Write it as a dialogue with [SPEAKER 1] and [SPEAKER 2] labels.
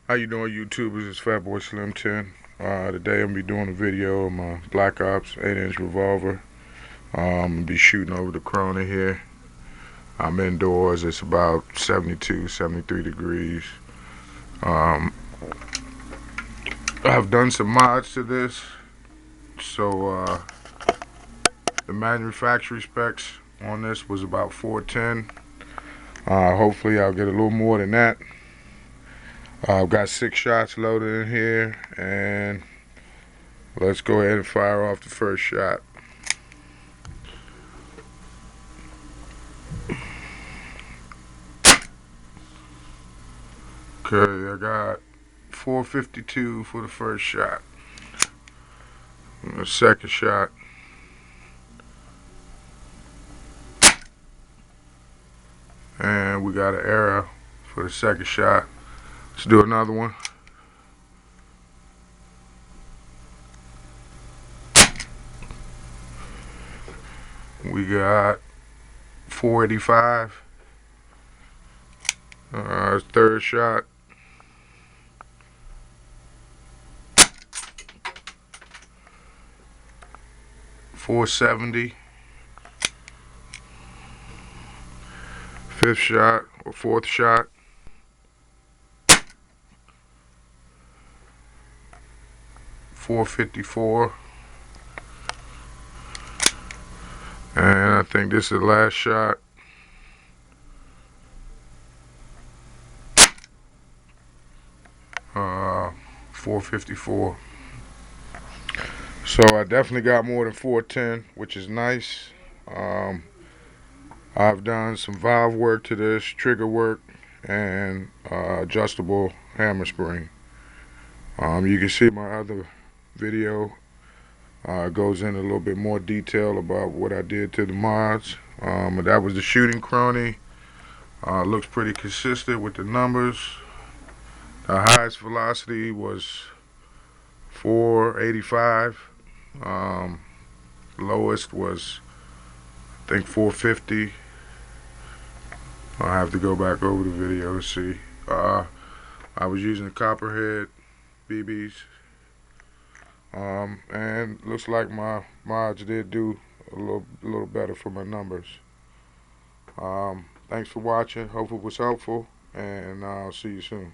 [SPEAKER 1] How you doing, YouTubers? It's Fatboy Slim 10. Today I'm gonna be doing a video of my Black Ops 8-inch revolver. I'm gonna be shooting over the chrony here. I'm indoors. It's about 72, 73 degrees. Um, I've done some mods to this, so the manufacturing specs on this was about 410. Hopefully I'll get a little more than that. I've got 6 shots loaded in here, and let's go ahead and fire off the first shot. Okay, I got 452 for the first shot. The second shot. And we got an arrow for the second shot. Let's do another one. We got 485. Third shot. .470. Fifth shot or fourth shot. .454. And I think this is the last shot. .454. So I definitely got more than 410, which is nice. I've done some valve work to this, trigger work, and adjustable hammer spring. You can see my other video goes in a little bit more detail about what I did to the mods. That was the shooting chrony. Looks pretty consistent with the numbers. The highest velocity was 485. Lowest was, I think, 450. I'll have to go back over the video to see. I was using the copperhead BBs. And looks like my mods did do a little better for my numbers. Thanks for watching. Hope it was helpful, and I'll see you soon.